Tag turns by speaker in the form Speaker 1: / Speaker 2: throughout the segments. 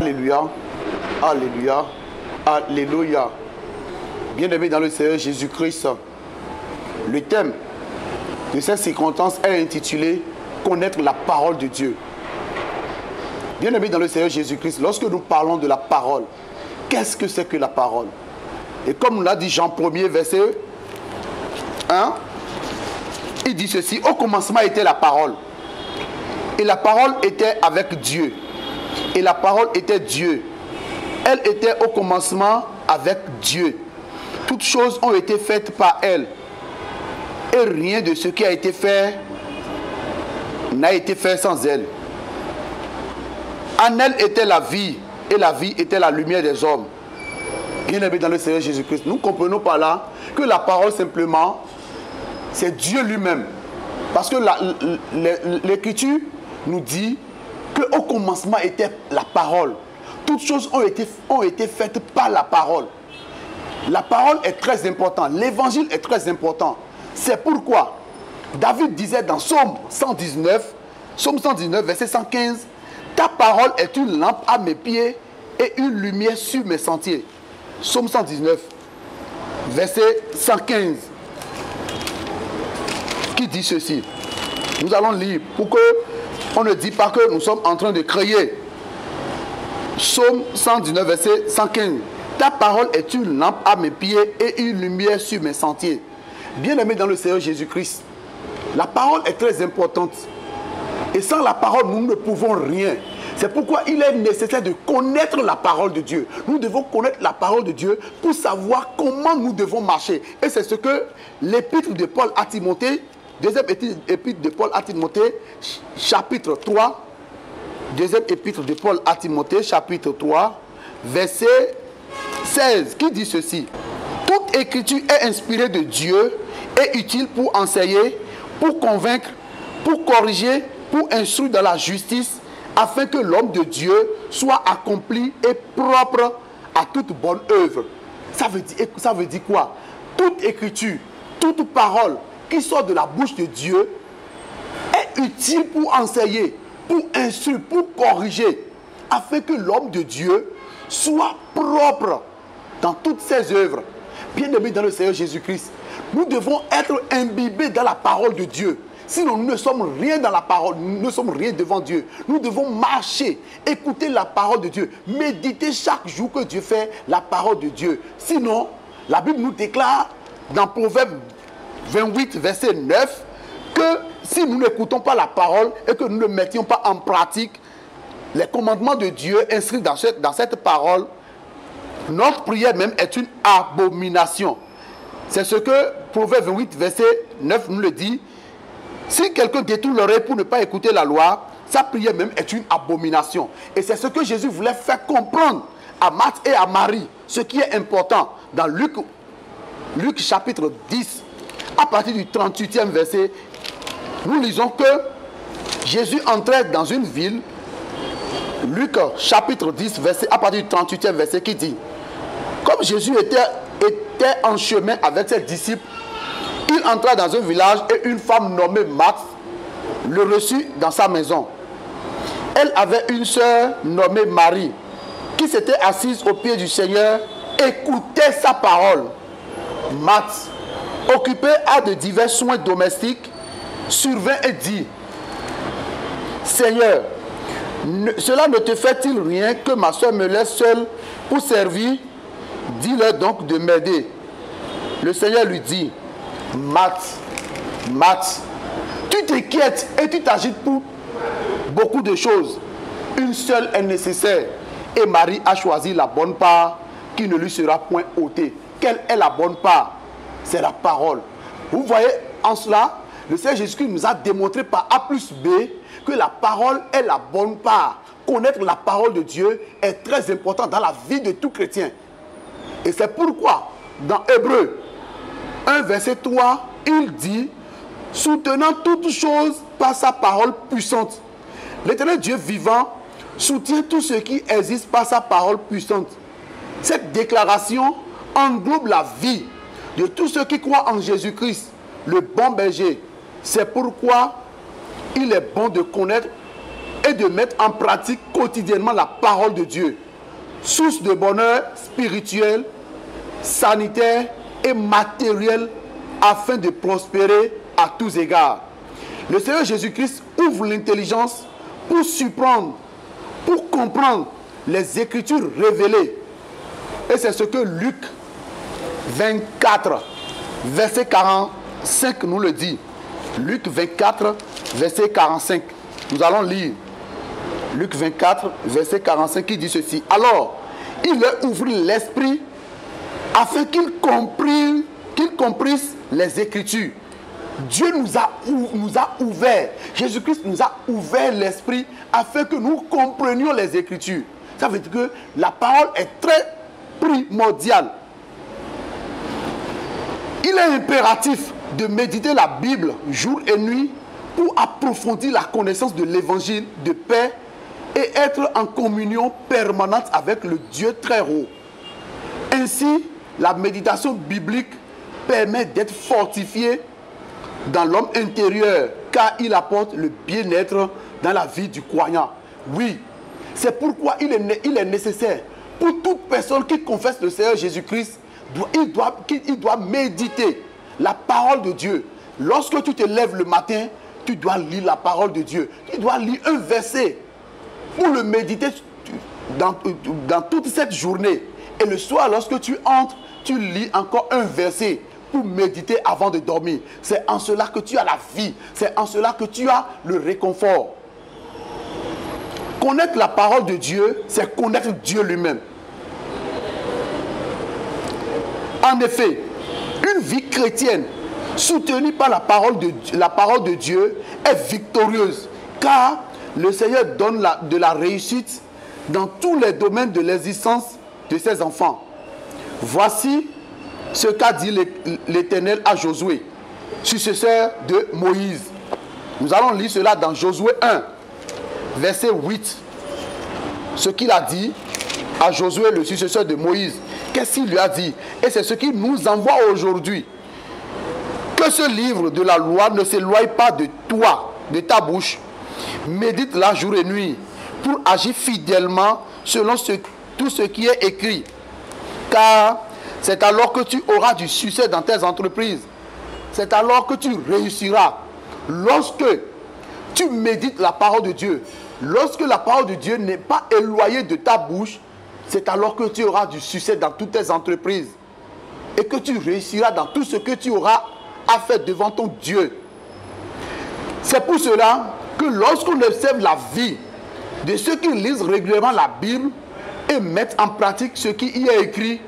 Speaker 1: Alléluia, alléluia, alléluia. Bien-aimés dans le Seigneur Jésus-Christ, le thème de cette circonstance est intitulé « Connaître la parole de Dieu ». Bien-aimés dans le Seigneur Jésus-Christ, lorsque nous parlons de la parole, qu'est-ce que c'est que la parole? Et comme nous l'a dit Jean 1er, verset 1, il dit ceci: au commencement était la parole, et la parole était avec Dieu, et la parole était Dieu. Elle était au commencement avec Dieu. Toutes choses ont été faites par elle, et rien de ce qui a été fait n'a été fait sans elle. En elle était la vie, et la vie était la lumière des hommes. Bien-aimés dans le Seigneur Jésus-Christ, nous comprenons par là que la parole simplement, c'est Dieu lui-même. Parce que l'Écriture nous dit qu'au commencement était la parole. Toutes choses ont été faites par la parole. La parole est très importante. L'évangile est très important. C'est pourquoi David disait dans Psaume 119, verset 115, « Ta parole est une lampe à mes pieds et une lumière sur mes sentiers. » Psaume 119, verset 115, qui dit ceci. Nous allons lire pour qu'on ne dise pas que nous sommes en train de créer. Psaume 119, verset 115. Ta parole est une lampe à mes pieds et une lumière sur mes sentiers. Bien-aimés dans le Seigneur Jésus-Christ, la parole est très importante. Et sans la parole, nous ne pouvons rien. C'est pourquoi il est nécessaire de connaître la parole de Dieu. Nous devons connaître la parole de Dieu pour savoir comment nous devons marcher. Et c'est ce que l'épître de Paul à Timothée, deuxième épître de Paul à Timothée, chapitre 3, deuxième épître de Paul à Timothée, chapitre 3, verset 16, qui dit ceci: toute écriture est inspirée de Dieu et utile pour enseigner, pour convaincre, pour corriger, pour instruire dans la justice, afin que l'homme de Dieu soit accompli et propre à toute bonne œuvre. Ça veut dire quoi? Toute écriture, toute parole qui sort de la bouche de Dieu est utile pour enseigner, pour instruire, pour corriger, afin que l'homme de Dieu soit propre dans toutes ses œuvres. Bien-aimés dans le Seigneur Jésus-Christ, nous devons être imbibés dans la parole de Dieu. Sinon, nous ne sommes rien dans la parole, nous ne sommes rien devant Dieu. Nous devons marcher, écouter la parole de Dieu, méditer chaque jour que Dieu fait la parole de Dieu. Sinon, la Bible nous déclare dans Proverbe 28, verset 9, que si nous n'écoutons pas la parole et que nous ne mettions pas en pratique les commandements de Dieu inscrits dans cette parole, notre prière même est une abomination. C'est ce que Proverbe 28, verset 9 nous le dit. Si quelqu'un détourne l'oreille pour ne pas écouter la loi, sa prière même est une abomination. Et c'est ce que Jésus voulait faire comprendre à Marthe et à Marie. Ce qui est important dans Luc chapitre 10, à partir du 38e verset, nous lisons que Jésus entrait dans une ville. Luc chapitre 10, à partir du 38e verset, qui dit: comme Jésus était en chemin avec ses disciples, il entra dans un village et une femme nommée Marthe le reçut dans sa maison. Elle avait une sœur nommée Marie qui s'était assise aux pieds du Seigneur, écoutait sa parole. Marthe, occupée à de divers soins domestiques, survint et dit: Seigneur, cela ne te fait-il rien que ma soeur me laisse seule pour servir? Dis-leur donc de m'aider. Le Seigneur lui dit: Marthe, Marthe, tu t'inquiètes et tu t'agites pour beaucoup de choses. Une seule est nécessaire, et Marie a choisi la bonne part qui ne lui sera point ôtée. Quelle est la bonne part? C'est la parole. Vous voyez, en cela, le Seigneur Jésus-Christ nous a démontré par A plus B que la parole est la bonne part. Connaître la parole de Dieu est très important dans la vie de tout chrétien. Et c'est pourquoi, dans Hébreux 1, verset 3, il dit: soutenant toutes choses par sa parole puissante. L'Éternel Dieu vivant soutient tout ce qui existe par sa parole puissante. Cette déclaration englobe la vie de tous ceux qui croient en Jésus-Christ, le bon berger. C'est pourquoi il est bon de connaître et de mettre en pratique quotidiennement la parole de Dieu, source de bonheur spirituel, sanitaire et matériel, afin de prospérer à tous égards. Le Seigneur Jésus-Christ ouvre l'intelligence pour surprendre, pour comprendre les Écritures révélées. Et c'est ce que Luc 24, verset 45 nous le dit. Luc 24, verset 45. Nous allons lire. Luc 24, verset 45 qui dit ceci. Alors, il leur ouvrit l'esprit afin qu'ils comprissent les Écritures. Dieu nous a ouvert, Jésus-Christ nous a ouvert l'esprit afin que nous comprenions les Écritures. Ça veut dire que la parole est très primordiale. Il est impératif de méditer la Bible jour et nuit pour approfondir la connaissance de l'évangile de paix et être en communion permanente avec le Dieu très haut. Ainsi, la méditation biblique permet d'être fortifié dans l'homme intérieur, car il apporte le bien-être dans la vie du croyant. Oui, c'est pourquoi il est nécessaire pour toute personne qui confesse le Seigneur Jésus-Christ, il doit méditer la parole de Dieu. Lorsque tu te lèves le matin, tu dois lire la parole de Dieu. Tu dois lire un verset pour le méditer dans toute cette journée. Et le soir, lorsque tu entres, tu lis encore un verset pour méditer avant de dormir. C'est en cela que tu as la vie. C'est en cela que tu as le réconfort. Connaître la parole de Dieu, c'est connaître Dieu lui-même. En effet, une vie chrétienne soutenue par la parole de Dieu est victorieuse, car le Seigneur donne de la réussite dans tous les domaines de l'existence de ses enfants. Voici ce qu'a dit l'Éternel à Josué, successeur de Moïse. Nous allons lire cela dans Josué 1, verset 8. Ce qu'il a dit à Josué, le successeur de Moïse. Qu'est-ce qu'il lui a dit? Et c'est ce qu'il nous envoie aujourd'hui. Que ce livre de la loi ne s'éloigne pas de toi, de ta bouche. Médite-la jour et nuit pour agir fidèlement selon tout ce qui est écrit. Car c'est alors que tu auras du succès dans tes entreprises. C'est alors que tu réussiras. Lorsque tu médites la parole de Dieu, lorsque la parole de Dieu n'est pas éloignée de ta bouche, c'est alors que tu auras du succès dans toutes tes entreprises. Et que tu réussiras dans tout ce que tu auras à faire devant ton Dieu. C'est pour cela que lorsqu'on observe la vie de ceux qui lisent régulièrement la Bible et mettent en pratique ce qui y est écrit,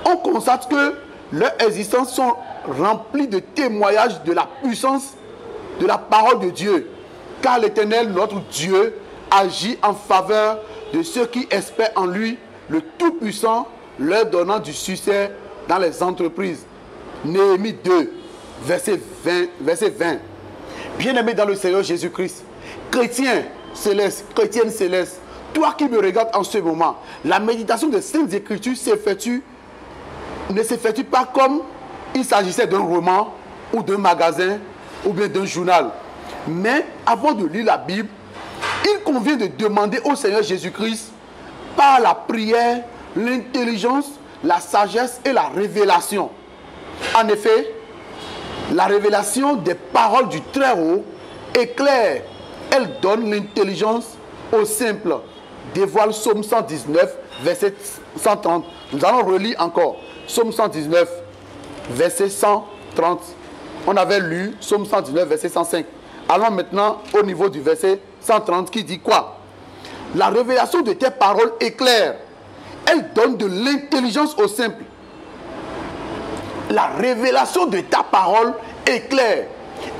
Speaker 1: on constate que leurs existences sont remplies de témoignages de la puissance de la parole de Dieu. Car l'Éternel, notre Dieu, agit en faveur de ceux qui espèrent en lui, le Tout-Puissant, leur donnant du succès dans les entreprises. Néhémie 2, verset 20. Bien-aimé dans le Seigneur Jésus-Christ, chrétien céleste, chrétienne céleste, toi qui me regardes en ce moment, la méditation des Saintes Écritures ne s'effectue pas comme il s'agissait d'un roman ou d'un magasin ou bien d'un journal. Mais avant de lire la Bible, il convient de demander au Seigneur Jésus-Christ, par la prière, l'intelligence, la sagesse et la révélation. En effet, la révélation des paroles du Très-Haut est claire. Elle donne l'intelligence aux simples. Dévoile Psaume 119, verset 130. Nous allons relire encore. Psaume 119, verset 130. On avait lu Psaume 119, verset 105. Allons maintenant au niveau du verset 130 qui dit quoi? La révélation de tes paroles est claire. Elle donne de l'intelligence aux simples. La révélation de ta parole est claire.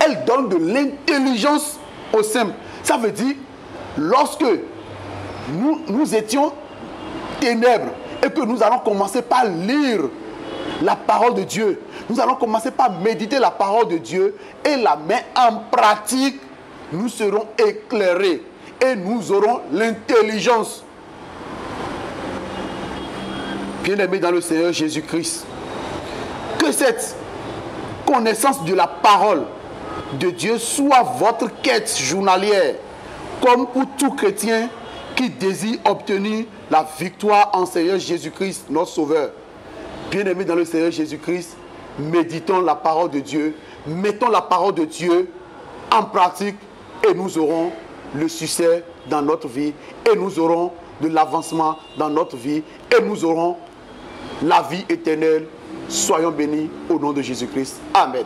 Speaker 1: Elle donne de l'intelligence aux simples. Ça veut dire, lorsque nous étions ténèbres et que nous allons commencer par lire la parole de Dieu, nous allons commencer par méditer la parole de Dieu et la mettre en pratique, nous serons éclairés et nous aurons l'intelligence. Bien-aimés dans le Seigneur Jésus-Christ, que cette connaissance de la parole de Dieu soit votre quête journalière comme pour tout chrétien qui désire obtenir la victoire en Seigneur Jésus-Christ, notre Sauveur. Bien-aimés dans le Seigneur Jésus-Christ, méditons la parole de Dieu, mettons la parole de Dieu en pratique et nous aurons le succès dans notre vie et nous aurons de l'avancement dans notre vie et nous aurons la vie éternelle. Soyons bénis au nom de Jésus-Christ. Amen.